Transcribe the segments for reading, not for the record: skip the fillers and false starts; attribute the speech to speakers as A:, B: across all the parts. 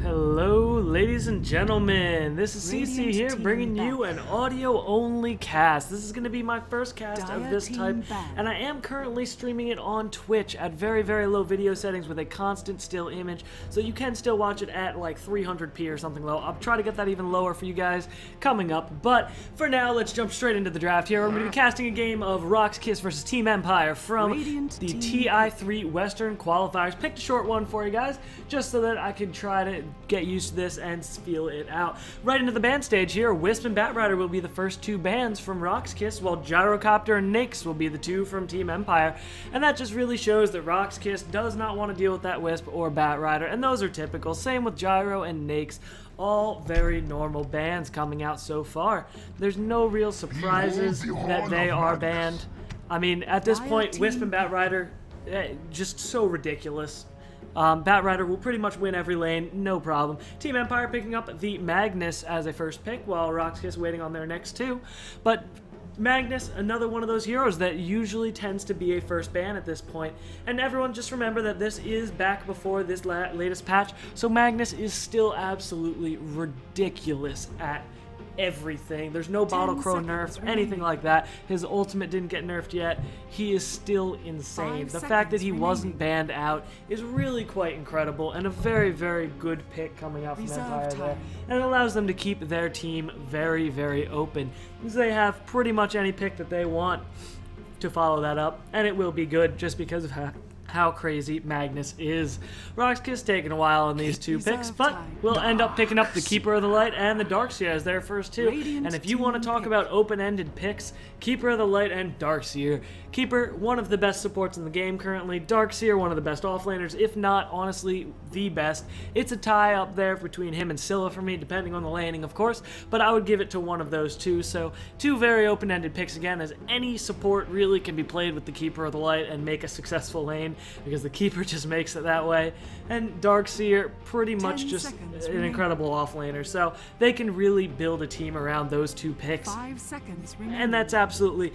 A: Hello, ladies and gentlemen. This is SeeC here, bringing you an audio-only cast. This is going to be my first cast of this type, and I am currently streaming it on Twitch at very, very low video settings with a constant still image, so you can still watch it at like 300p or something low. I'll try to get that even lower for you guys coming up, but for now, let's jump straight into the draft here. We're going to be casting a game of Rox.KIS versus Team Empire from the TI3 Western qualifiers. Picked a short one for you guys, just so that I can try to get used to this and feel it out. Right into the ban stage here, Wisp and Batrider will be the first two bans from Rox.KIS, while Gyrocopter and Nyx will be the two from Team Empire. And that just really shows that Rox.KIS does not want to deal with that Wisp or Batrider, and those are typical. Same with Gyro and Nyx. All very normal bans coming out so far. There's no real surprises that they are banned. I mean, at this point, Wisp and Batrider, just so ridiculous. Batrider will pretty much win every lane, no problem. Team Empire picking up the Magnus as a first pick, while Rox.KIS waiting on their next two. But Magnus, another one of those heroes that usually tends to be a first ban at this point. And everyone just remember that this is back before this latest patch, so Magnus is still absolutely ridiculous at everything. There's no Bottle Crow nerf, anything like that. His ultimate didn't get nerfed yet. He is still insane. The fact that he wasn't banned out is really quite incredible, and a very, very good pick coming out from Empire there. And it allows them to keep their team very, very open, because they have pretty much any pick that they want to follow that up, and it will be good just because of how crazy Magnus is. Rox.KIS taking a while on these two picks, but we'll end up picking up the Keeper of the Light and the Darkseer as their first two. And if you want to talk about open-ended picks, Keeper of the Light and Darkseer. Keeper, one of the best supports in the game currently. Darkseer, one of the best offlaners, if not, honestly, the best. It's a tie up there between him and Scylla for me, depending on the laning, of course, but I would give it to one of those two. So, two very open-ended picks again, as any support really can be played with the Keeper of the Light and make a successful lane, because the Keeper just makes it that way. And Darkseer, pretty much just an incredible offlaner, so they can really build a team around those two picks.
B: 5 seconds remaining.
A: And that's absolutely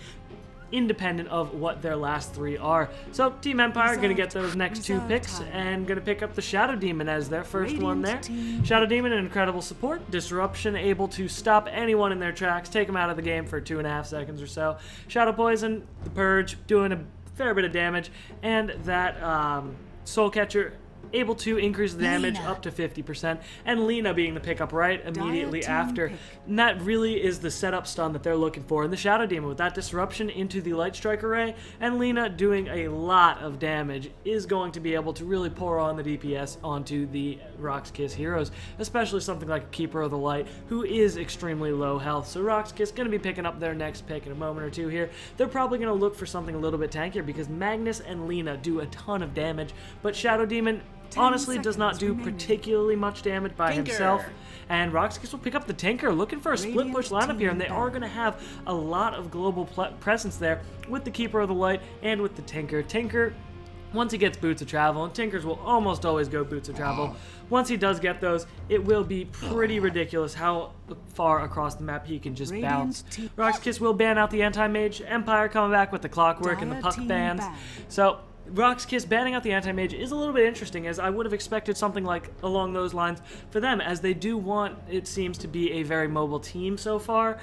A: independent of what their last three are. So Team Empire going to get those next two picks and going to pick up the Shadow Demon as their first one there. Shadow Demon, an incredible support. Disruption, able to stop anyone in their tracks, take them out of the game for 2.5 seconds or so. Shadow Poison, the Purge, doing a fair bit of damage, and that Soul Catcher, able to increase the damage up to 50%, and Lina being the pickup right immediately after. And that really is the setup stun that they're looking for in the Shadow Demon, with that disruption into the Light Strike array, and Lina doing a lot of damage is going to be able to really pour on the DPS onto the Rox.KIS heroes, especially something like a Keeper of the Light, who is extremely low health. So Rox.KIS going to be picking up their next pick in a moment or two here. They're probably going to look for something a little bit tankier, because Magnus and Lina do a ton of damage, but Shadow Demon honestly does not do particularly much damage by himself, and Rox.KIS will pick up the Tinker, looking for a split push lineup here, and they are going to have a lot of global presence there with the Keeper of the Light and with the Tinker. Tinker, once he gets Boots of Travel, and Tinkers will almost always go Boots of Travel, once he does get those, it will be pretty ridiculous how far across the map he can just bounce. Rox.KIS will ban out the Anti-Mage. Empire coming back with the Clockwork and the Puck bans. So Rox.KIS banning out the Anti-Mage is a little bit interesting, as I would have expected something like along those lines for them, as they do want, it seems to be, a very mobile team so far.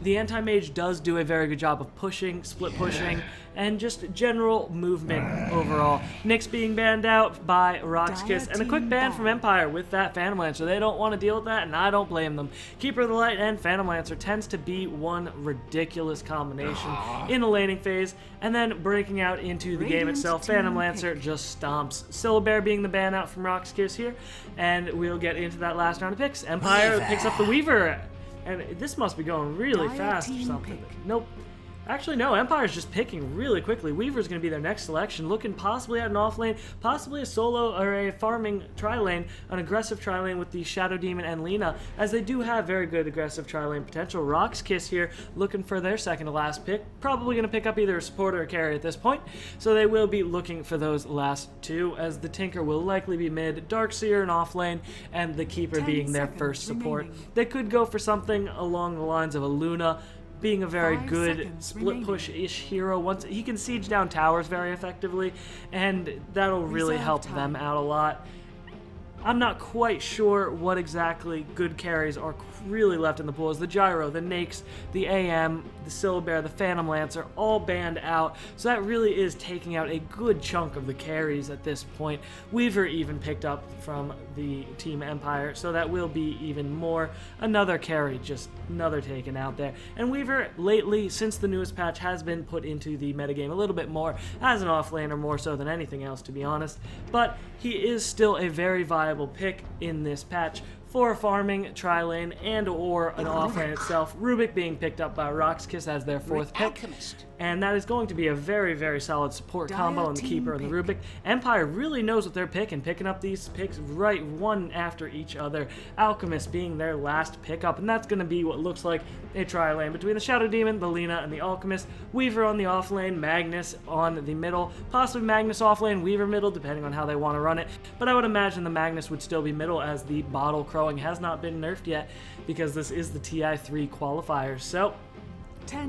A: The Anti-Mage does do a very good job of pushing, split pushing, and just general movement overall. Nyx being banned out by Rox.KIS, and a quick ban from Empire with that Phantom Lancer. They don't want to deal with that, and I don't blame them. Keeper of the Light and Phantom Lancer tends to be one ridiculous combination in the laning phase, and then breaking out into the game itself, Phantom Lancer just stomps. Syllabear being the ban out from Rox.KIS here, and we'll get into that last round of picks. Empire picks up the Weaver. And this must be going really fast or something. Nope. Actually, no, Empire's just picking really quickly. Weaver's going to be their next selection, looking possibly at an off lane, possibly a solo or a farming tri-lane, an aggressive tri-lane with the Shadow Demon and Lina, as they do have very good aggressive tri-lane potential. Rox.KIS here looking for their second to last pick, probably going to pick up either a support or a carry at this point, so they will be looking for those last two, as the Tinker will likely be mid, Darkseer an off lane, and the Keeper being their first support. They could go for something along the lines of a Luna, being a very good split push-ish hero. Once he can siege down towers very effectively, and that'll really help them out a lot. I'm not quite sure what exactly good carries are really left in the pool. As the Gyro, the Nakes, the AM, the Syllabear, the Phantom Lancer all banned out, so that really is taking out a good chunk of the carries at this point. Weaver even picked up from the Team Empire, so that will be even more. Another carry, just another taken out there. And Weaver, lately, since the newest patch, has been put into the metagame a little bit more as an offlaner, more so than anything else, to be honest. But he is still a very viable pick in this patch for farming, tri-lane, and or an offlane itself. Rubik being picked up by Rox.KIS as their 4th pick. And that is going to be a very, very solid support combo in the Keeper and the Rubik. Empire really knows what they're picking up these picks right one after each other. Alchemist being their last pickup, and that's going to be what looks like a tri-lane between the Shadow Demon, the Lina, and the Alchemist. Weaver on the offlane, Magnus on the middle, possibly Magnus offlane, Weaver middle, depending on how they want to run it. But I would imagine the Magnus would still be middle, as the bottle crowing has not been nerfed yet, because this is the TI3 qualifiers. So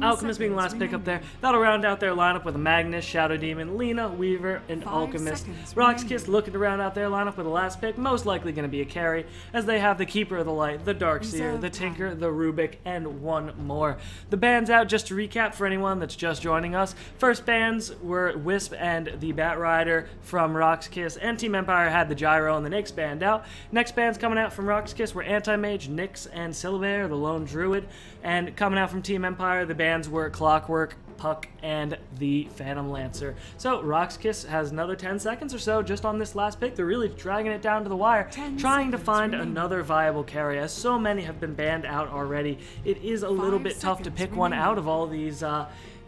A: Alchemist being the last pick up there. That'll round out their lineup with a Magnus, Shadow Demon, Lina, Weaver, and Alchemist. Rox.KIS looking to round out their lineup with the last pick, most likely going to be a carry, as they have the Keeper of the Light, the Darkseer, the Tinker, the Rubik, and one more. The bans out, just to recap for anyone that's just joining us. First bans were Wisp and the Bat Rider from Rox.KIS, and Team Empire had the Gyro and the Nyx banned out. Next bans coming out from Rox.KIS were Anti-Mage, Nyx, and Syllabear, the Lone Druid. And coming out from Team Empire, the bans were Clockwork, Puck, and the Phantom Lancer. So Rox.KIS has another 10 seconds or so just on this last pick. They're really dragging it down to the wire, trying to find another viable carry, as so many have been banned out already. It is a little bit tough to pick one out of all these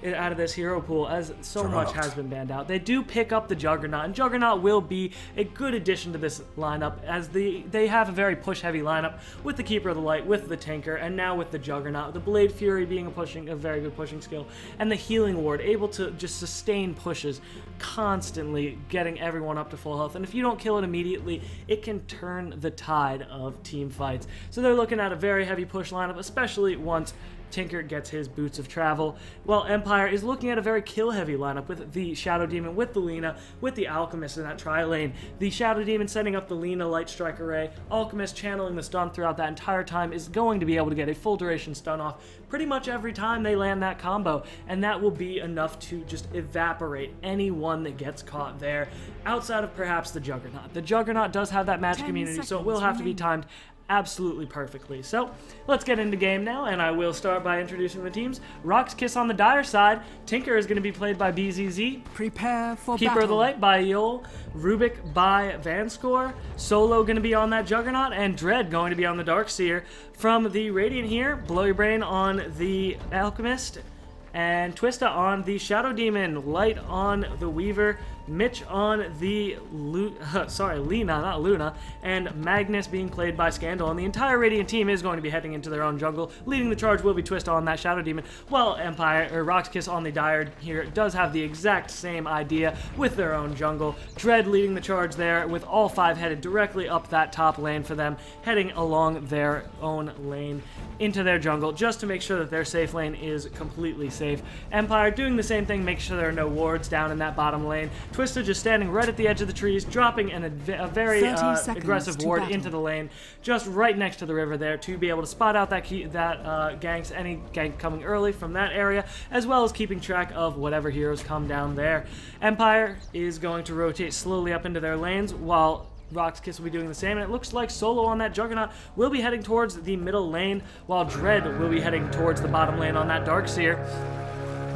A: out of this hero pool, as so much has been banned out. They do pick up the Juggernaut, and Juggernaut will be a good addition to this lineup, as they have a very push-heavy lineup with the Keeper of the Light, with the Tinker, and now with the Juggernaut. The Blade Fury being a very good pushing skill, and the Healing Ward, able to just sustain pushes, constantly getting everyone up to full health. And if you don't kill it immediately, it can turn the tide of team fights. So they're looking at a very heavy push lineup, especially once Tinker gets his Boots of Travel, while Empire is looking at a very kill-heavy lineup with the Shadow Demon, with the Lina, with the Alchemist in that tri-lane. The Shadow Demon setting up the Lina Light Strike Array, Alchemist channeling the stun throughout that entire time, is going to be able to get a full duration stun off pretty much every time they land that combo, and that will be enough to just evaporate anyone that gets caught there, outside of perhaps the Juggernaut. The Juggernaut does have that magic immunity, so it will have to be timed absolutely perfectly. So let's get into game now, and I will start by introducing the teams. Rox.KIS on the Dire side. Tinker is going to be played by BZZ.
B: Prepare for
A: Keeper of the Light by Yol. Rubik by Vanscore. Solo going to be on that Juggernaut, and Dread going to be on the Darkseer. From the Radiant here, Blow Your Brain on the Alchemist, and Twista on the Shadow Demon. Light on the Weaver. Mitch on the Lina, not Luna, and Magnus being played by Scandal. And the entire Radiant team is going to be heading into their own jungle. Leading the charge will be Twista on that Shadow Demon, while Rox.KIS on the Dire here does have the exact same idea with their own jungle. Dread leading the charge there, with all 5 headed directly up that top lane for them, heading along their own lane into their jungle, just to make sure that their safe lane is completely safe. Empire doing the same thing, make sure there are no wards down in that bottom lane. Twista just standing right at the edge of the trees, dropping a very aggressive ward into the lane, just right next to the river there, to be able to spot out that ganks, any gank coming early from that area, as well as keeping track of whatever heroes come down there. Empire is going to rotate slowly up into their lanes, while Rox.KIS will be doing the same, and it looks like Solo on that Juggernaut will be heading towards the middle lane, while Dread will be heading towards the bottom lane on that Darkseer.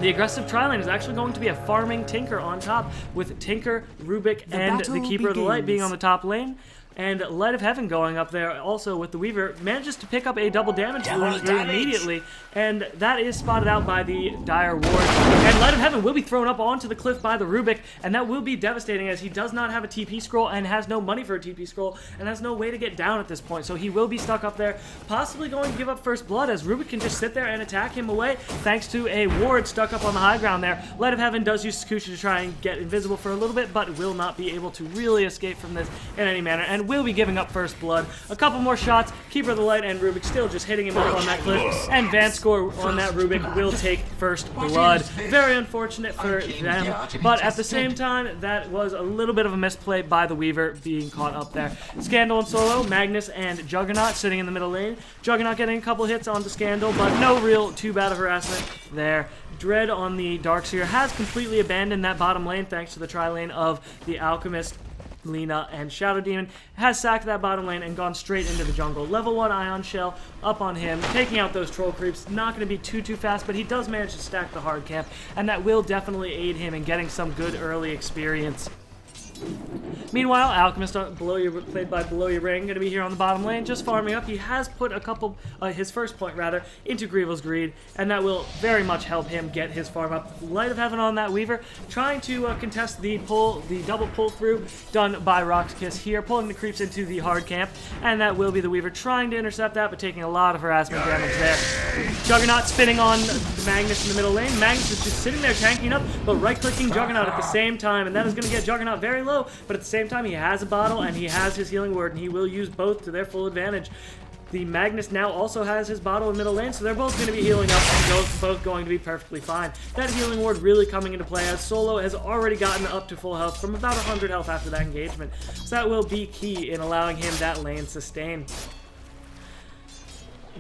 A: The aggressive tri-lane is actually going to be a farming Tinker on top, with Tinker, Rubik, and the Keeper of the Light being on the top lane. And Light of Heaven going up there also with the Weaver, manages to pick up a double damage immediately, and that is spotted out by the Dire Ward. And Light of Heaven will be thrown up onto the cliff by the Rubik, and that will be devastating, as he does not have a TP scroll and has no money for a TP scroll and has no way to get down at this point. So he will be stuck up there, possibly going to give up first blood, as Rubik can just sit there and attack him away thanks to a ward stuck up on the high ground there. Light of Heaven does use Tsukushi to try and get invisible for a little bit, but will not be able to really escape from this in any manner. And will be giving up first blood. A couple more shots, Keeper of the Light and Rubik still just hitting him up on that cliff, and Vanscore on that Rubik will take first blood. Very unfortunate for them, but at the same time, that was a little bit of a misplay by the Weaver being caught up there. Scandal and Solo, Magnus and Juggernaut sitting in the middle lane. Juggernaut getting a couple hits onto Scandal, but no real too bad of harassment there. Dread on the Darkseer has completely abandoned that bottom lane thanks to the tri-lane of the Alchemist, Lina, and Shadow Demon. Has sacked that bottom lane and gone straight into the jungle. Level 1 Ion Shell up on him, taking out those troll creeps. Not going to be too fast, but he does manage to stack the hard camp, and that will definitely aid him in getting some good early experience. Meanwhile, Alchemist, played by Below Your Ring, going to be here on the bottom lane, just farming up. He has put a couple, his first point rather, into Grievel's Greed, and that will very much help him get his farm up. Light of Heaven on that Weaver, trying to contest the double pull through done by Rox.KIS here, pulling the creeps into the hard camp, and that will be the Weaver trying to intercept that, but taking a lot of harassment damage there. Juggernaut spinning on Magnus in the middle lane. Magnus is just sitting there tanking up, but right-clicking Juggernaut at the same time, and that is going to get Juggernaut very low, but at the same time he has a bottle and he has his healing word, and he will use both to their full advantage. The Magnus now also has his bottle in middle lane, so they're both going to be healing up and both going to be perfectly fine. That healing ward really coming into play as Solo has already gotten up to full health from about 100 health after that engagement, so that will be key in allowing him that lane sustain.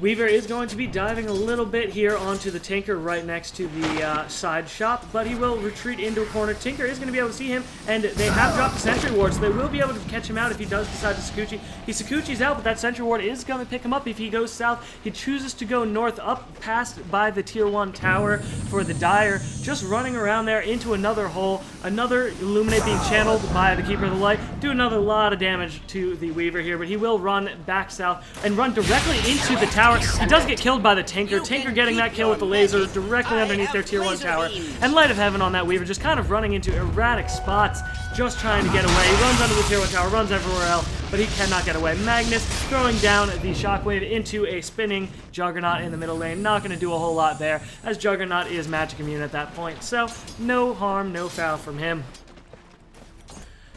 A: Weaver is going to be diving a little bit here onto the Tinker right next to the side shop, but he will retreat into a corner. Tinker is going to be able to see him, and they have dropped the Sentry Ward, so they will be able to catch him out if he does decide to Sakuchi. He Sakuchi's out, but that Sentry Ward is going to pick him up if he goes south. He chooses to go north, up past by the Tier 1 tower for the Dire, just running around there into another hole. Another Illuminate being channeled by the Keeper of the Light. Do another lot of damage to the Weaver here, but he will run back south and run directly into the tower. He does get killed by the Tinker. Tinker getting that kill with the laser directly underneath their Tier 1 tower. And Light of Heaven on that Weaver, just kind of running into erratic spots, just trying to get away. He runs under the Tier 1 tower, runs everywhere else, but he cannot get away. Magnus throwing down the Shockwave into a spinning Juggernaut in the middle lane. Not going to do a whole lot there, as Juggernaut is magic immune at that point. So, no harm, no foul from him.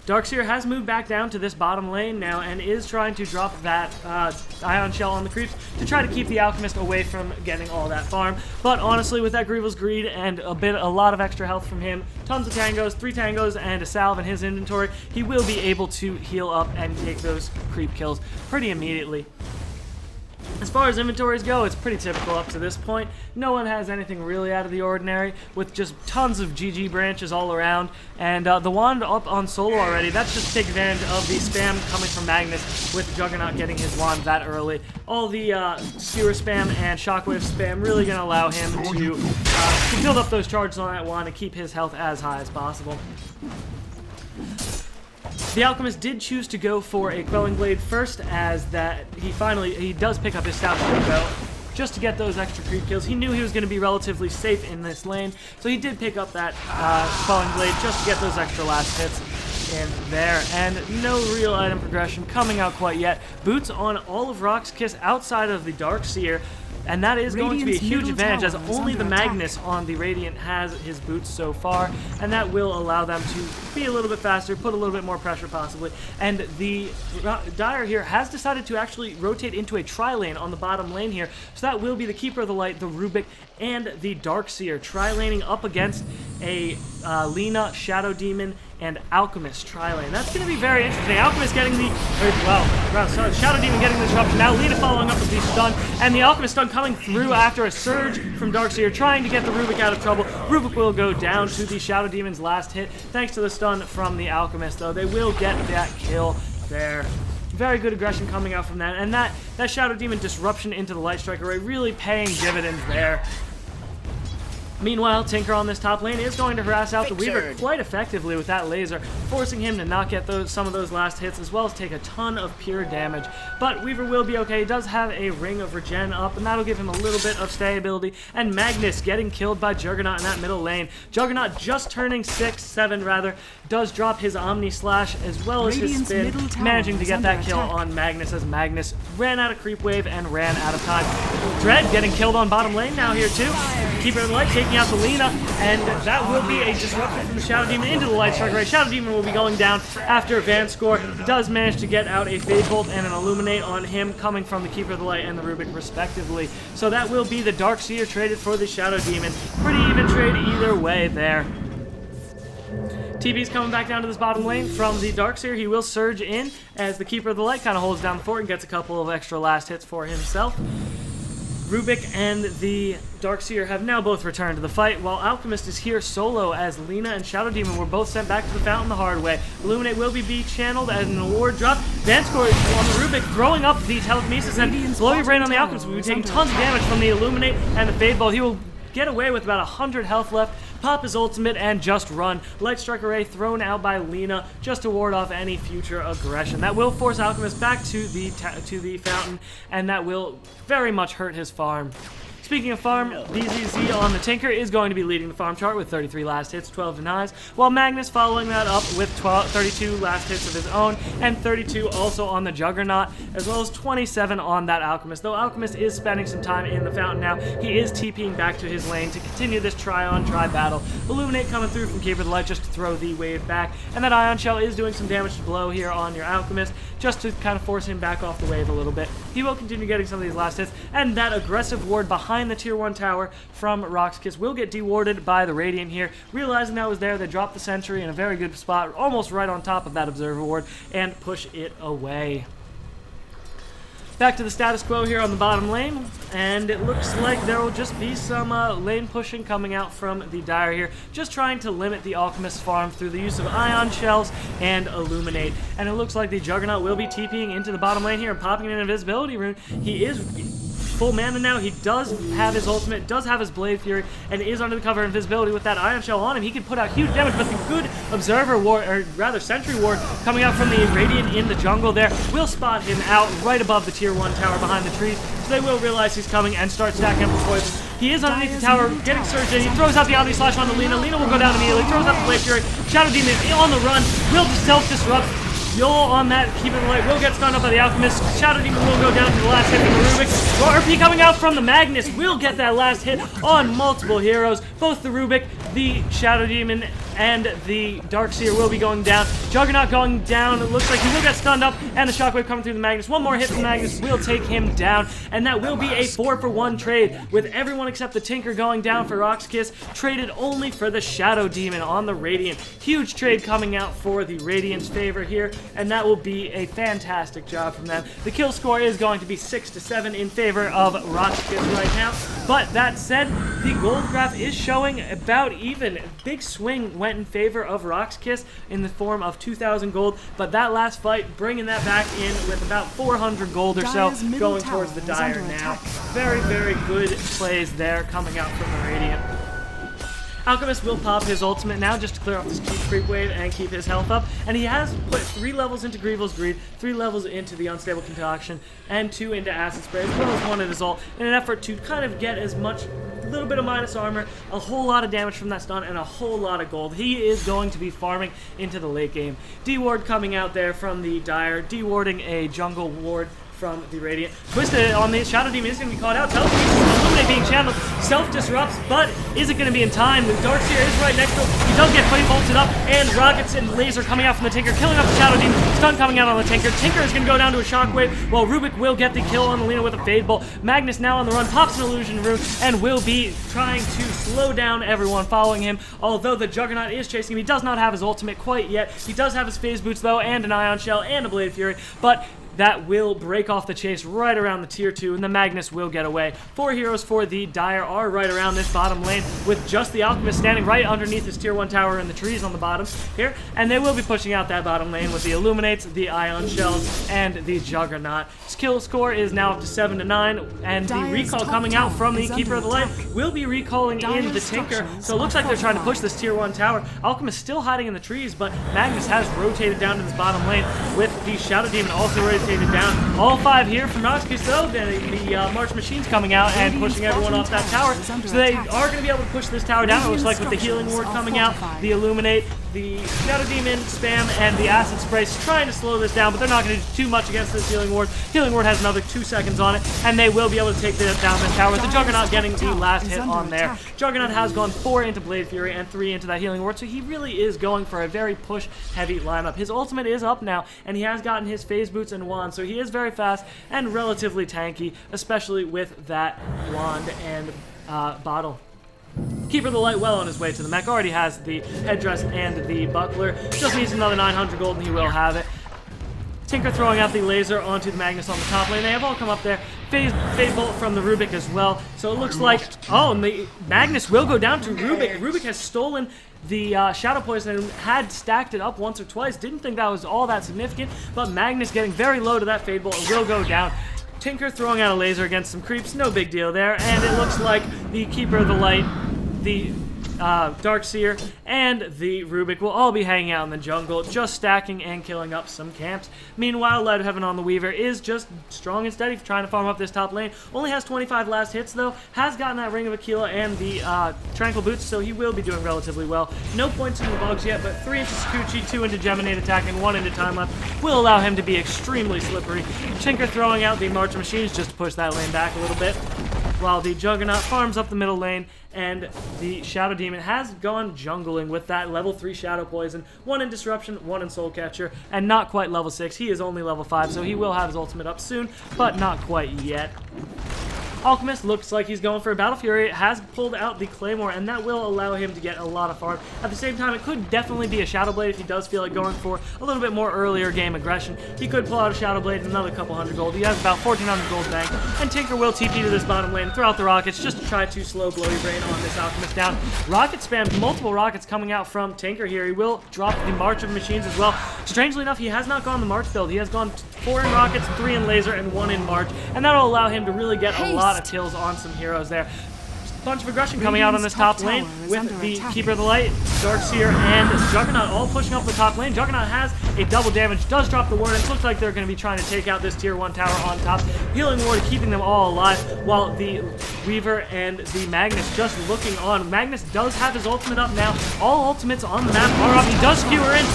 A: Darkseer has moved back down to this bottom lane now and is trying to drop that Ion Shell on the creeps to try to keep the Alchemist away from getting all that farm. But honestly, with that Grievel's Greed and a lot of extra health from him, tons of tangos, 3 tangos, and a salve in his inventory, he will be able to heal up and take those creep kills pretty immediately. As far as inventories go, it's pretty typical up to this point. No one has anything really out of the ordinary, with just tons of GG branches all around. And the wand up on Solo already. That's just to take advantage of the spam coming from Magnus, with Juggernaut getting his wand that early. All the Skewer spam and Shockwave spam really going to allow him to build up those charges on that wand and keep his health as high as possible. The Alchemist did choose to go for a Quelling Blade first, as that he does pick up his Stout Bow just to get those extra creep kills. He knew he was going to be relatively safe in this lane, so he did pick up that Quelling Blade just to get those extra last hits in there. And no real item progression coming out quite yet. Boots on all of Rox.KIS outside of the Darkseer. And that is going to be a huge advantage, as only the Magnus on the Radiant has his boots so far, and that will allow them to be a little bit faster, put a little bit more pressure possibly. And the Dire here has decided to actually rotate into a tri-lane on the bottom lane here, so that will be the Keeper of the Light, the Rubik, and the Darkseer tri-laning up against a Lina, Shadow Demon, and Alchemist tri-lane. That's going to be very interesting. Alchemist getting the, Shadow Demon getting the disruption. Now Lina following up with the stun, and the Alchemist stun coming through after a surge from Darkseer, trying to get the Rubik out of trouble. Rubik will go down to the Shadow Demon's last hit, thanks to the stun from the Alchemist, though. They will get that kill there. Very good aggression coming out from that, and that Shadow Demon disruption into the Light Strike Array really paying dividends there. Meanwhile, Tinker on this top lane is going to harass out the Weaver quite effectively with that laser, forcing him to not get some of those last hits, as well as take a ton of pure damage. But Weaver will be okay. He does have a Ring of Regen up, and that'll give him a little bit of stayability. And Magnus getting killed by Juggernaut in that middle lane. Juggernaut just turning 7 rather, does drop his Omni Slash as well as his spin, managing to get that kill on Magnus, as Magnus ran out of creep wave and ran out of time. Dread getting killed on bottom lane now here too. Keeper of the Light taking taking out the Lina, and that will be a disruption from the Shadow Demon into the Light Strike Ray. Shadow Demon will be going down after Vanscore does manage to get out a Fade Bolt and an Illuminate on him, coming from the Keeper of the Light and the Rubik respectively. So that will be the Darkseer traded for the Shadow Demon. Pretty even trade either way there. TB's coming back down to this bottom lane from the Darkseer. He will surge in as the Keeper of the Light kind of holds down the fort and gets a couple of extra last hits for himself. Rubik and the Darkseer have now both returned to the fight, while Alchemist is here solo as Lina and Shadow Demon were both sent back to the fountain the hard way. Illuminate will be channeled as an award drop. Vanscore on the Rubik throwing up the telekinesis, and Blow Your Brain on the Alchemist will be taking tons of damage from the Illuminate and the Fade Bolt. He will get away with about 100 health left, pop his ultimate, and just run. Light Strike Array thrown out by Lina just to ward off any future aggression. That will force Alchemist back to the fountain, and that will very much hurt his farm. Speaking of farm, BZZ on the Tinker is going to be leading the farm chart with 33 last hits, 12 denies, while Magnus following that up with 32 last hits of his own, and 32 also on the Juggernaut, as well as 27 on that Alchemist. Though Alchemist is spending some time in the fountain now, he is TPing back to his lane to continue this try-on-try battle. Illuminate coming through from Keeper of the Light just to throw the wave back, and that Ion Shell is doing some damage to Blow here on your Alchemist, just to kind of force him back off the wave a little bit. He will continue getting some of these last hits, and that aggressive ward behind the tier 1 tower from Rox.KIS will get dewarded by the Radiant here. Realizing that was there, they dropped the sentry in a very good spot, almost right on top of that observer ward, and push it away. Back to the status quo here on the bottom lane, and it looks like there will just be some lane pushing coming out from the Dire here, just trying to limit the Alchemist farm through the use of Ion Shells and Illuminate. And it looks like the Juggernaut will be TPing into the bottom lane here and popping an Invisibility Rune. He is full mana now. He does have his ultimate, does have his Blade Fury, and is under the cover of invisibility with that Ion Shell on him. He can put out huge damage, but the good Observer Ward, or rather Sentry Ward, coming out from the Radiant in the jungle there, will spot him out right above the tier 1 tower behind the trees, so they will realize he's coming and start stacking up the poison. He is underneath the tower, getting surged in. He throws out the Omni Slash on the Lina. Lina will go down immediately, throws out the Blade Fury. Shadow Demon on the run, will self-disrupt. Yol on that, Keeper the Light will get stunned up by the Alchemist. Shadow Demon will go down to the last hit from the Rubik. RP coming out from the Magnus will get that last hit on multiple heroes. Both the Rubik, the Shadow Demon, and the Darkseer will be going down. Juggernaut going down. It looks like he will get stunned up, and the Shockwave coming through the Magnus. One more hit from the Magnus will take him down, and that will be a 4-for-1 trade, with everyone except the Tinker going down for Rox.KIS, traded only for the Shadow Demon on the Radiant. Huge trade coming out for the Radiant's favor here, and that will be a fantastic job from them. The kill score is going to be 6-7 in favor of Rox.KIS right now, but that said, the gold graph is showing about even. Big swing went in favor of Rox.KIS in the form of 2,000 gold, but that last fight bringing that back in with about 400 gold or so going towards the Dire now. Very, very good plays there coming out from the Radiant. Alchemist will pop his ultimate now just to clear off this cheap creep wave and keep his health up, and he has put 3 levels into Grievel's Greed, 3 levels into the Unstable Concoction, and 2 into Acid Spray, as well as 1 in his ult, in an effort to kind of get as much, little bit of minus armor, a whole lot of damage from that stun, and a whole lot of gold. He is going to be farming into the late game. D-Ward coming out there from the Dire, D-Warding a jungle ward from the Radiant. Twisted on the Shadow Demon is going to be caught out. Telekinesis, Illuminate being channeled, self-disrupts, but is it going to be in time? The Darkseer is right next to him. He does get flame bolted up, and rockets and laser coming out from the Tinker, killing off the Shadow Demon. Stun coming out on the Tinker. Tinker is going to go down to a Shockwave, while Rubik will get the kill on the Lina with a Fade Bolt. Magnus now on the run, pops an Illusion Rune, and will be trying to slow down everyone following him, although the Juggernaut is chasing him. He does not have his ultimate quite yet. He does have his Phase Boots, though, and an Ion Shell, and a Blade Fury, but that will break off the chase right around the tier 2, and the Magnus will get away. 4 heroes for the Dire are right around this bottom lane, with just the Alchemist standing right underneath this tier 1 tower in the trees on the bottom here, and they will be pushing out that bottom lane with the Illuminates, the Ion Shells, and the Juggernaut. Skill score is now up to 7-9, and the recall coming out from the Keeper of the Light will be recalling in the Tinker, so it looks like they're trying to push this tier 1 tower. Alchemist still hiding in the trees, but Magnus has rotated down to this bottom lane, with the Shadow Demon also rotated down. All 5 here from Rox.KIS, though. The March Machines coming out and pushing everyone off that tower. So they are going to be able to push this tower down. It looks like with the Healing Ward coming out, the Illuminate, the Shadow Demon spam and the Acid Spray trying to slow this down, but they're not going to do too much against this Healing Ward. Healing Ward has another 2 seconds on it, and they will be able to take down this tower with the Juggernaut getting the last hit on there. Juggernaut has gone 4 into Blade Fury and 3 into that Healing Ward, so he really is going for a very push-heavy lineup. His ultimate is up now, and he has gotten his Phase Boots and Wand, so he is very fast and relatively tanky, especially with that Wand and Bottle. Keeper of the Light well on his way to the mech. Already has the headdress and the buckler. Just needs another 900 gold and he will have it. Tinker throwing out the laser onto the Magnus on the top lane. They have all come up there. Phase Bolt from the Rubik as well. So it looks like, oh, and the Magnus will go down to Rubik. Rubik has stolen the Shadow Poison and had stacked it up once or twice. Didn't think that was all that significant, but Magnus getting very low to that Fade Bolt will go down. Tinker throwing out a laser against some creeps, no big deal there, and it looks like the Keeper of the Light, the Darkseer, and the Rubik will all be hanging out in the jungle, just stacking and killing up some camps. Meanwhile, Light of Heaven on the Weaver is just strong and steady trying to farm up this top lane. Only has 25 last hits though, has gotten that Ring of Aquila and the Tranquil Boots, so he will be doing relatively well. No points in the bugs yet, but 3 into Sakuchi, 2 into Geminate attack, and 1 into Time Left will allow him to be extremely slippery. Tinker throwing out the March of Machines just to push that lane back a little bit, while the Juggernaut farms up the middle lane, and the Shadow Demon has gone jungling with that level 3 Shadow Poison, 1 in Disruption, 1 in Soul Catcher, and not quite level 6. He is only level 5, so he will have his ultimate up soon, but not quite yet. Alchemist looks like he's going for a Battle Fury, has pulled out the Claymore, and that will allow him to get a lot of farm. At the same time, it could definitely be a Shadow Blade if he does feel like going for a little bit more earlier game aggression. He could pull out a Shadow Blade and another couple hundred gold. He has about 1,400 gold bank, and Tinker will TP to this bottom lane, throw out the rockets just to try to slow Blowy Brain on this Alchemist down. Rocket spam, multiple rockets coming out from Tinker here. He will drop the March of Machines as well. Strangely enough, he has not gone the March build. He has gone 4 in rockets, 3 in laser, and 1 in March, and that'll allow him to really get a lot of kills on some heroes there. Bunch of aggression coming out on this top lane with the Keeper of the Light, Darkseer, and Juggernaut all pushing up the top lane. Juggernaut has a double damage, does drop the ward, and it looks like they're going to be trying to take out this tier 1 tower on top. Healing Ward keeping them all alive, while the Weaver and the Magnus just looking on. Magnus does have his ultimate up now. All ultimates on the map are up. He does skewer in,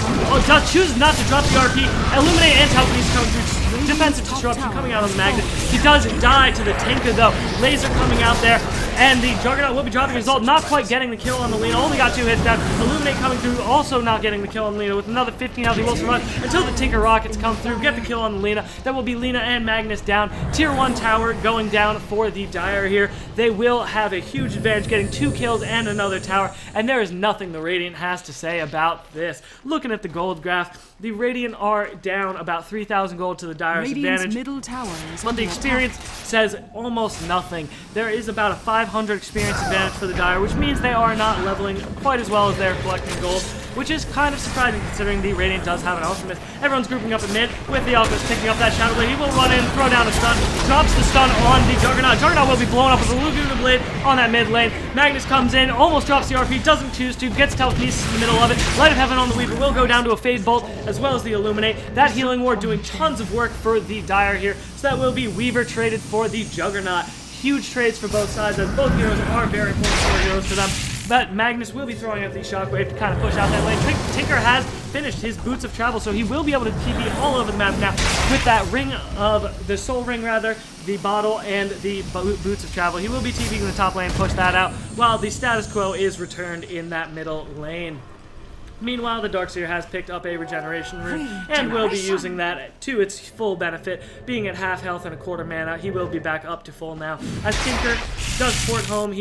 A: chooses not to drop the RP. Illuminate and Telekinesis coming through. Defensive disruption coming out on the Magnus. He does die to the Tinker though. Laser coming out there, and the Juggernaut will be dropping his ult, not quite getting the kill on the Lina. Only got 2 hits down. Illuminate coming through, also not getting the kill on Lina. With another 15 health, he will survive until the Tinker rockets come through, get the kill on the Lina. That will be Lina and Magnus down. Tier 1 tower going down for the Dire here. They will have a huge advantage, getting 2 kills and another tower, and there is nothing the Radiant has to say about this. Looking at the gold graph, the Radiant are down about 3,000 gold to the Dire's advantage,
B: middle tower
A: but the experience says almost nothing. There is about a 500 experience advantage for the Dire, which means they are not leveling quite as well as they're collecting gold, which is kind of surprising considering the Radiant does have an Alchemist. Everyone's grouping up in mid with the Alchemist picking up that Shadow Blade. He will run in, throw down a stun, drops the stun on the Juggernaut. Juggernaut will be blown up with a Laguna Blade on that mid lane. Magnus comes in, almost drops the RP, doesn't choose to, gets Telekinesis in the middle of it. Light of Heaven on the Weaver will go down to a Fade Bolt, as well as the Illuminate. That Healing Ward doing tons of work for the Dire here, so that will be Weaver traded for the Juggernaut. Huge trades for both sides, as both heroes are very important for heroes for them. But Magnus will be throwing out the Shockwave to kind of push out that lane. Tinker has finished his Boots of Travel, so he will be able to TP all over the map now with that ring of, the Soul Ring rather, the Bottle, and the Boots of Travel. He will be TPing the top lane, push that out, while the status quo is returned in that middle lane. Meanwhile, the Darkseer has picked up a Regeneration Rune and will be using that to its full benefit. Being at half health and a quarter mana, he will be back up to full now. As Tinker does port home,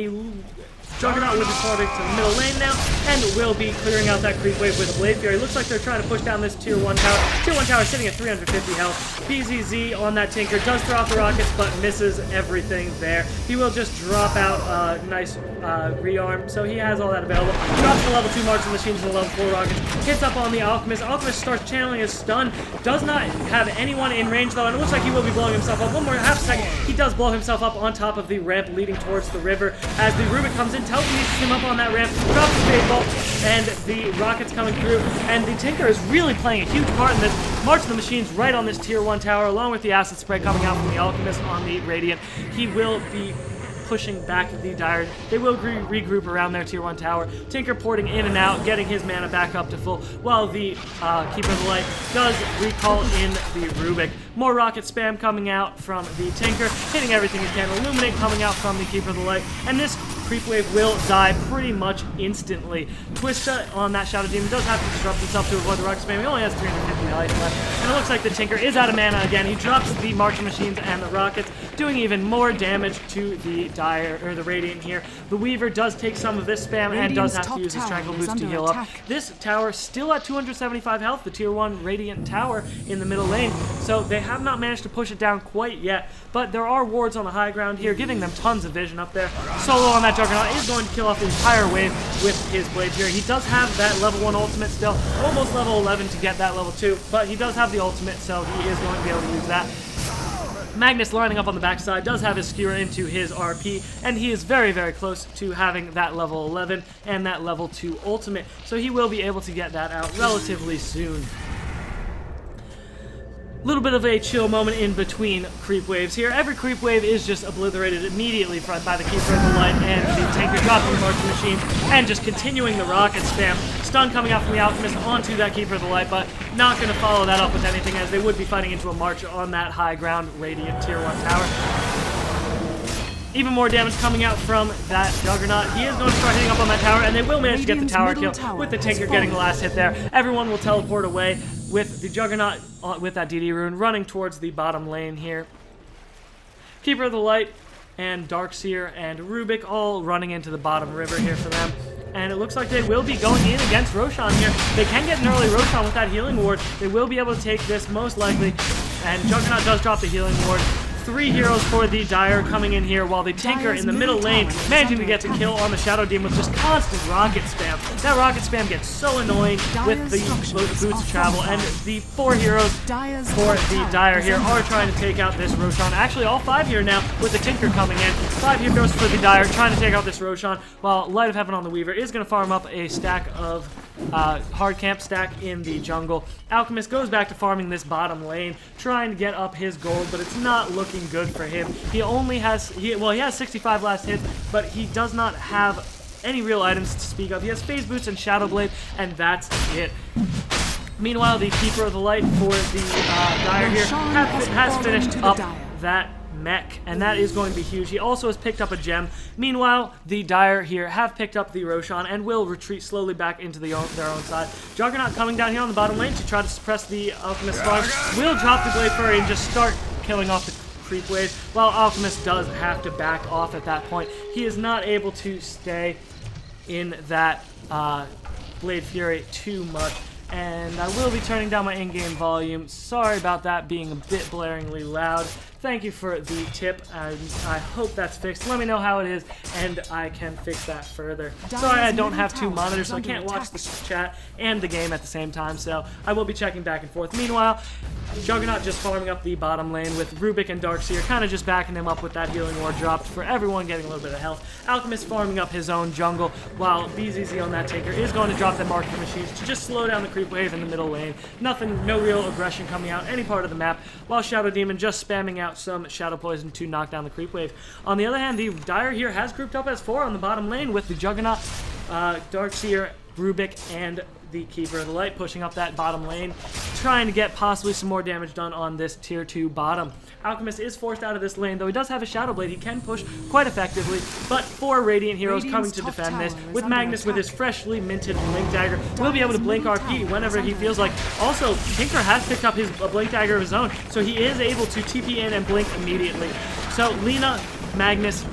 A: Juggernaut will be porting to the middle lane now, and will be clearing out that creep wave with a Blade Fury. Looks like they're trying to push down this Tier 1 tower. Tier 1 tower sitting at 350 health. BZZ on that Tinker does throw out the rockets, but misses everything there. He will just drop out a nice rearm, so he has all that available. Drops the level 2 March of Machines and the level 4 rockets. Hits up on the Alchemist. Alchemist starts channeling his stun. Does not have anyone in range though, and it looks like he will be blowing himself up. One more half second. He does blow himself up on top of the ramp leading towards the river. As the Rubik comes in, telekinesis him up on that ramp, drops the Fade Bolt, and the rockets coming through. And the Tinker is really playing a huge part in this. March of the Machines right on this Tier 1 tower, along with the Acid Spray coming out from the Alchemist on the Radiant. He will be pushing back the Dire. They will regroup around their tier 1 tower. Tinker porting in and out, getting his mana back up to full, while the Keeper of the Light does recall in the Rubik. More rocket spam coming out from the Tinker, hitting everything he can. Illuminate coming out from the Keeper of the Light, and this creep wave will die pretty much instantly. Twista on that Shadow Demon does have to disrupt himself to avoid the rocket spam. He only has 350 life left, and it looks like the Tinker is out of mana again. He drops the Marching Machines and the rockets, doing even more damage to the Dire, or the Radiant here. The Weaver does take some of this spam and does have to use his Tranquil Boost to heal up. This tower still at 275 health, the tier 1 Radiant tower in the middle lane, so they have not managed to push it down quite yet, but there are wards on the high ground here, giving them tons of vision up there. Solo on that Juggernaut is going to kill off the entire wave with his blade here. He does have that level 1 ultimate still, almost level 11 to get that level 2, but he does have the ultimate, so he is going to be able to use that. Magnus lining up on the backside does have his skewer into his RP, and he is very, very close to having that level 11 and that level 2 ultimate, so he will be able to get that out relatively soon. Little bit of a chill moment in between creep waves here. Every creep wave is just obliterated immediately by the Keeper of the Light and the Tinker dropping the Marching Machine and just continuing the rocket spam. Stun coming out from the Alchemist onto that Keeper of the Light, but not going to follow that up with anything, as they would be fighting into a march on that high ground Radiant tier 1 tower. Even more damage coming out from that Juggernaut. He is going to start hitting up on that tower, and they will manage to get the tower kill with the Tinker getting the last hit there. Everyone will teleport away with the Juggernaut with that DD rune running towards the bottom lane here. Keeper of the Light and Darkseer and Rubik all running into the bottom river here for them. And it looks like they will be going in against Roshan here. They can get an early Roshan with that healing ward. They will be able to take this most likely. And Juggernaut does drop the healing ward. 3 heroes for the Dire coming in here, while the Tinker in the middle lane managing to get the kill on the Shadow Demon with just constant rocket spam. That rocket spam gets so annoying with the boots of travel, and the 4 heroes for the Dire here are trying to take out this Roshan. Actually, all 5 here now with the Tinker coming in. 5 heroes for the Dire trying to take out this Roshan, while Light of Heaven on the Weaver is going to farm up a stack of hard camp stack in the jungle. Alchemist goes back to farming this bottom lane, trying to get up his gold, but it's not looking good for him. He only has, he has 65 last hits, but he does not have any real items to speak of. He has Phase Boots and Shadow Blade, and that's it. Meanwhile, the Keeper of the Light for the Dire here has finished up that mech, and that is going to be huge. He also has picked up a gem. Meanwhile, the Dire here have picked up the Roshan and will retreat slowly back into their own side. Juggernaut coming down here on the bottom lane to try to suppress the Alchemist farm. Will drop the Blade Furry and just start killing off the creep wave, while Alchemist does have to back off at that point. He is not able to stay in that Blade Fury too much. And I will be turning down my in-game volume. Sorry about that being a bit blaringly loud. Thank you for the tip, and I hope that's fixed. Let me know how it is, and I can fix that further. Sorry I don't have 2 monitors, so I can't watch the chat and the game at the same time, so I will be checking back and forth. Meanwhile, Juggernaut just farming up the bottom lane with Rubik and Darkseer, kind of just backing him up with that healing ward dropped for everyone getting a little bit of health. Alchemist farming up his own jungle, while BZZ on that Tinker is going to drop the Marking Machines to just slow down the creep wave in the middle lane. Nothing, no real aggression coming out any part of the map, while Shadow Demon just spamming out some Shadow Poison to knock down the creep wave. On the other hand, the Dire here has grouped up as 4 on the bottom lane with the Juggernaut, Darkseer, Rubik, and the Keeper of the Light pushing up that bottom lane, trying to get possibly some more damage done on this tier 2 bottom. Alchemist is forced out of this lane, though he does have a Shadow Blade. He can push quite effectively, but 4 Radiant heroes coming to defend this, with Magnus with his freshly minted Blink Dagger will be able to blink RP whenever he feels like. Also, Tinker has picked up his Blink Dagger of his own, so he is able to TP in and blink immediately. So Lina, Magnus,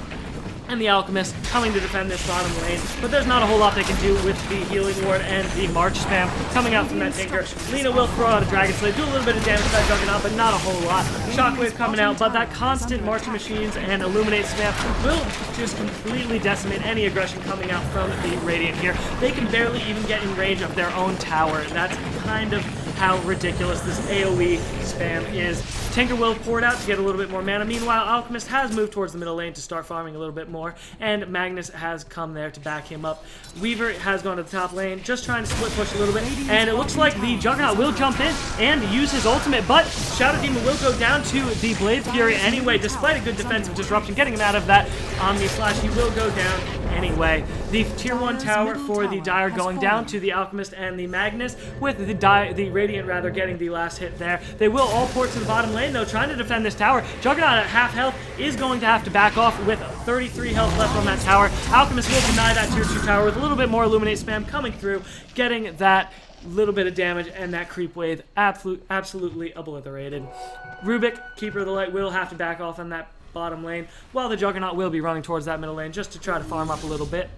A: and the Alchemist coming to defend this bottom lane, but there's not a whole lot they can do with the healing ward and the March spam coming out from that Tinker. Lina will throw out a Dragon Slave, do a little bit of damage to that Juggernaut, but not a whole lot. Shockwave coming out, but that constant Marching Machines and Illuminate spam will just completely decimate any aggression coming out from the Radiant here. They can barely even get in range of their own tower. That's kind of how ridiculous this AoE spam is. Tinker will pour it out to get a little bit more mana. Meanwhile, Alchemist has moved towards the middle lane to start farming a little bit more, and Magnus has come there to back him up. Weaver has gone to the top lane, just trying to split push a little bit, and it looks like the Juggernaut will jump in and use his ultimate, but Shadow Demon will go down to the Blade Fury anyway, despite a good defensive disruption, getting him out of that Omni Slash. He will go down anyway. The tier 1 tower for the Dire going down to the Alchemist and the Magnus, with the Radiant rather getting the last hit there. They will all port to the bottom lane though, trying to defend this tower. Juggernaut at half health is going to have to back off with 33 health left on that tower. Alchemist will deny that tier 2 tower with a little bit more Illuminate spam coming through, getting that little bit of damage, and that creep wave absolutely obliterated. Rubik, Keeper of the Light, will have to back off on that bottom lane, while the Juggernaut will be running towards that middle lane just to try to farm up a little bit.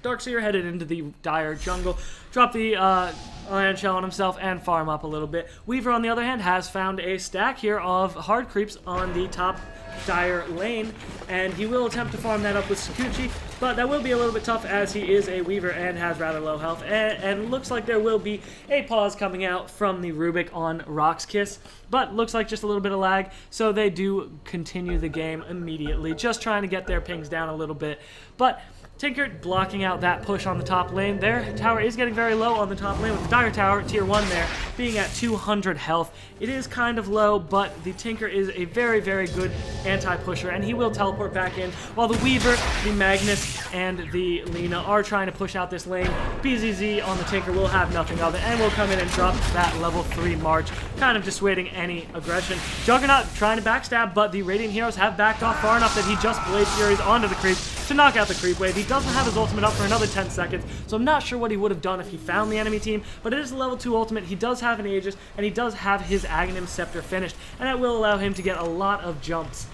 A: Darkseer headed into the Dire jungle, drop the Iron Shell on himself, and farm up a little bit. Weaver, on the other hand, has found a stack here of hard creeps on the top Dire lane, and he will attempt to farm that up with Sakuchi, but that will be a little bit tough as he is a Weaver and has rather low health, and looks like there will be a pause coming out from the Rubik on Rox.KIS, but looks like just a little bit of lag, so they do continue the game immediately, just trying to get their pings down a little bit. But Tinker blocking out that push on the top lane. Their tower is getting very low on the top lane, with the Dire tower, tier 1 there, being at 200 health. It is kind of low, but the Tinker is a very, very good anti-pusher, and he will teleport back in, while the Weaver, the Magnus, and the Lina are trying to push out this lane. BZZ on the Tinker will have nothing of it, and will come in and drop that level 3 March, kind of dissuading any aggression. Juggernaut trying to backstab, but the Radiant heroes have backed off far enough that he just Blade Furies onto the creep to knock out the creep wave. He doesn't have his ultimate up for another 10 seconds, so I'm not sure what he would have done if he found the enemy team, but it is a level 2 ultimate. He does have an Aegis, and he does have his Aghanim Scepter finished, and that will allow him to get a lot of jumps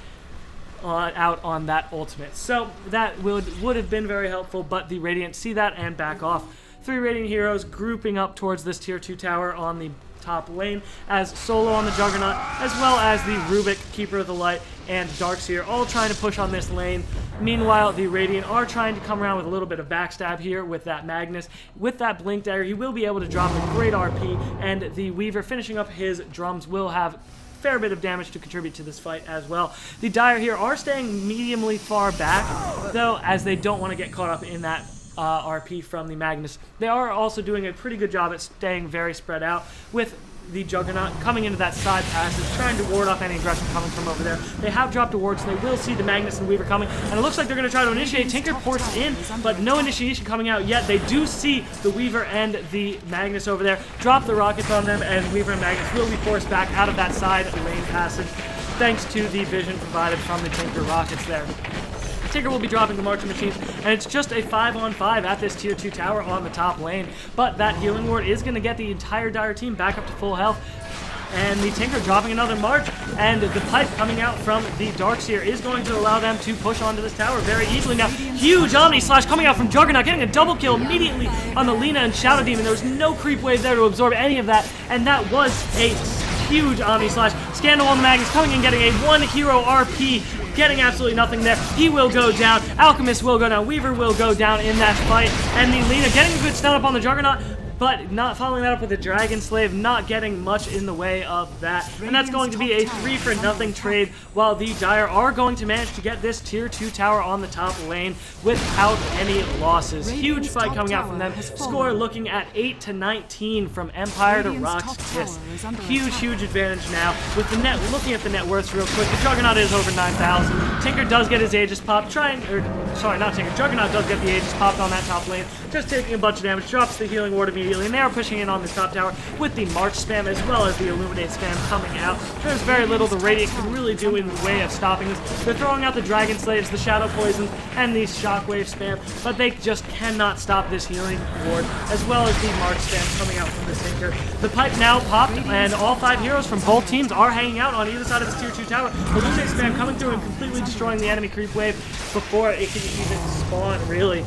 A: out on that ultimate. So that would have been very helpful, but the Radiant see that and back off. 3 Radiant heroes grouping up towards this tier 2 tower on the top lane, as Solo on the Juggernaut, as well as the Rubik, Keeper of the Light, and Darkseer all trying to push on this lane. Meanwhile, the Radiant are trying to come around with a little bit of backstab here with that Magnus. With that Blink Dagger, he will be able to drop a great RP, and the Weaver finishing up his drums will have fair bit of damage to contribute to this fight as well. The Dire here are staying mediumly far back, though, as they don't want to get caught up in that RP from the Magnus. They are also doing a pretty good job at staying very spread out, with the Juggernaut coming into that side passage, trying to ward off any aggression coming from over there. They have dropped a ward, so they will see the Magnus and Weaver coming, and it looks like they're going to try to initiate. Tinker ports in, but no initiation coming out yet. They do see the Weaver and the Magnus over there, drop the rockets on them, and Weaver and Magnus will be forced back out of that side lane passage, thanks to the vision provided from the Tinker rockets there. Tinker will be dropping the Marching Machines, and it's just a 5-on-5 at this tier 2 tower on the top lane. But that healing ward is going to get the entire Dire team back up to full health. And the Tinker dropping another March, and the pipe coming out from the Darkseer is going to allow them to push onto this tower very easily now. Huge Omni Slash coming out from Juggernaut, getting a double kill immediately on the Lina and Shadow Demon. There was no creep wave there to absorb any of that, and that was a huge Omni Slash. Scandal on the Magnus coming in, getting a 1 hero RP, getting absolutely nothing there. He will go down. Alchemist will go down. Weaver will go down in that fight. And the Lina getting a good stun up on the Juggernaut, but not following that up with a Dragon Slave, not getting much in the way of that. And that's going to be a 3-for-0 trade, while the Dire are going to manage to get this tier 2 tower on the top lane without any losses. Huge fight coming out from them. Score looking at 8-19 from Empire to Rox.KIS. Huge advantage now. With the net, looking at the net worths real quick, the Juggernaut is over 9,000. Tinker does get his Aegis popped, Juggernaut does get the Aegis popped on that top lane, just taking a bunch of damage, drops the healing ward immediately, and they are pushing in on this top tower with the March spam as well as the Illuminate spam coming out. There's very little the Radiant can really do in the way of stopping this. They're throwing out the Dragon Slaves, the Shadow Poisons, and the Shockwave spam, but they just cannot stop this healing ward, as well as the March spam coming out from the Tinker. The pipe now popped, and all 5 heroes from both teams are hanging out on either side of this tier 2 tower. The Illuminate spam coming through and completely destroying the enemy creep wave before it can even spawn, really.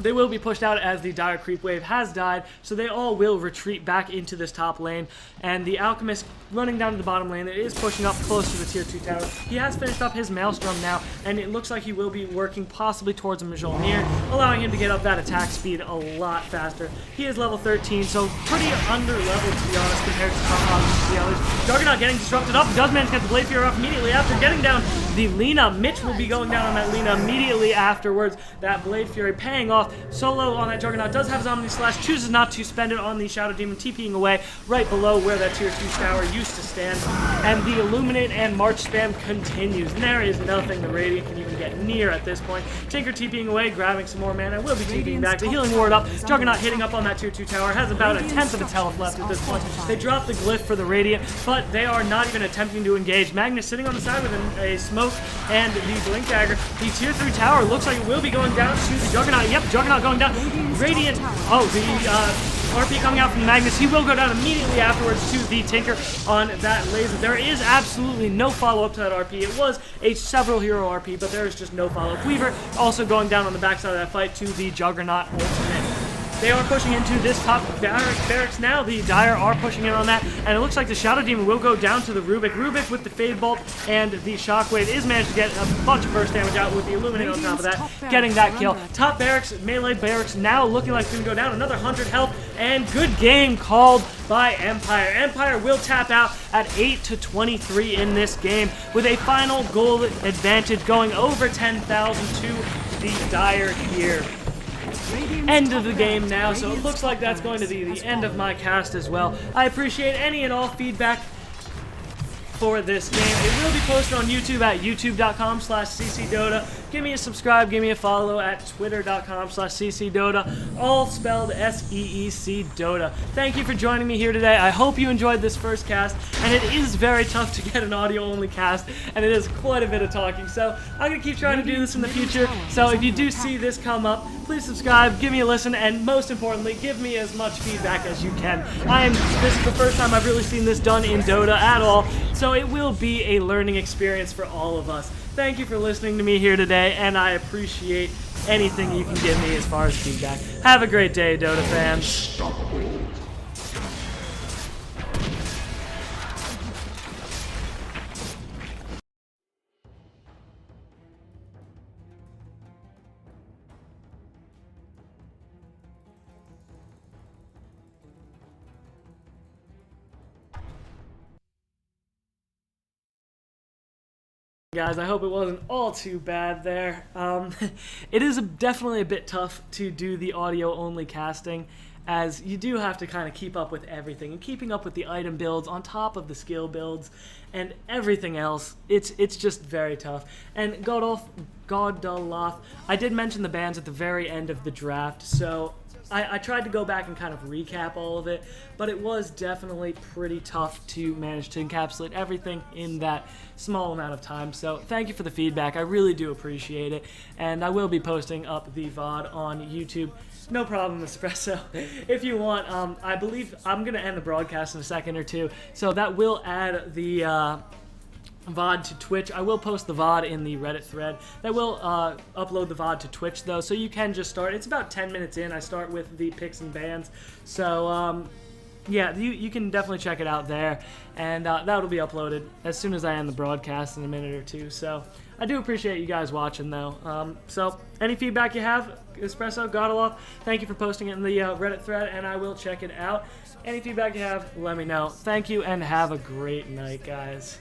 A: they will be pushed out as the dire creep wave has died, so they all will retreat back into this top lane. And the Alchemist running down to the bottom lane, it is pushing up close to the tier 2 tower. He has finished up his Maelstrom now, and it looks like he will be working possibly towards a Mjolnir, allowing him to get up that attack speed a lot faster. He is level 13, so pretty under-leveled, to be honest, compared to the others. Juggernaut getting disrupted up, does manage to get the Blade Fury off immediately after getting down the Lina. Mitch will be going down on that Lina immediately afterwards. That Blade Fury paying off. Solo on that Juggernaut does have his Omni Slash, chooses not to spend it on the Shadow Demon, TPing away right below where that tier 2 tower used to stand. And the Illuminate and March spam continues. And there is nothing the Radiant can even get near at this point. Tinker TPing away, grabbing some more mana, will be TPing back. The Healing Ward up. Juggernaut hitting up on that tier 2 tower, has about a tenth of its health left at this point. They drop the Glyph for the Radiant, but they are not even attempting to engage. Magnus sitting on the side with a smoke and the Blink Dagger. The tier 3 tower looks like it will be going down to the Juggernaut. Yep, Juggernaut going down. Radiant. Oh, the RP coming out from Magnus. He will go down immediately afterwards to the Tinker on that laser. There is absolutely no follow-up to that RP. It was a several hero RP, but there is just no follow-up. Weaver also going down on the backside of that fight to the Juggernaut ultimate. They are pushing into this top barracks now. The Dire are pushing in on that, and it looks like the Shadow Demon will go down to the Rubik. Rubik with the Fade Bolt and the Shockwave is managed to get a bunch of burst damage out with the Illuminate on top of that, getting that kill. Top barracks, melee barracks now looking like it's going to go down another 100 health, and good game called by Empire. Empire will tap out at 8-23 in this game with a final goal advantage going over 10,000 to the Dire here. End of the game now, so it looks like that's going to be the end of my cast as well. I appreciate any and all feedback for this game. It will be posted on YouTube at youtube.com/SeeCDota. Give me a subscribe, give me a follow at twitter.com/SeeCDota, all spelled SEEC Dota. Thank you for joining me here today. I hope you enjoyed this first cast, and it is very tough to get an audio-only cast, and it is quite a bit of talking, so I'm going to keep trying to do this in the future. So if you do see this come up, please subscribe, give me a listen, and most importantly, give me as much feedback as you can. This is the first time I've really seen this done in Dota at all, so it will be a learning experience for all of us. Thank you for listening to me here today, and I appreciate anything you can give me as far as feedback. Have a great day, Dota fans. Guys, I hope it wasn't all too bad there. It is definitely a bit tough to do the audio-only casting, as you do have to kind of keep up with everything, and keeping up with the item builds on top of the skill builds and everything else. It's just very tough. And Godoloth, I did mention the bans at the very end of the draft, so I tried to go back and kind of recap all of it, but it was definitely pretty tough to manage to encapsulate everything in that small amount of time. So thank you for the feedback. I really do appreciate it, and I will be posting up the VOD on YouTube. No problem, Espresso. If you want, I believe I'm going to end the broadcast in a second or two, so that will add the VOD to Twitch. I will post the VOD in the Reddit thread. That will upload the VOD to Twitch, though, so you can just start. It's about 10 minutes in. I start with the picks and bans. So, yeah, you can definitely check it out there, and that'll be uploaded as soon as I end the broadcast in a minute or two. So, I do appreciate you guys watching, though. So, any feedback you have, Espresso, Godoloth, thank you for posting it in the Reddit thread, and I will check it out. Any feedback you have, let me know. Thank you, and have a great night, guys.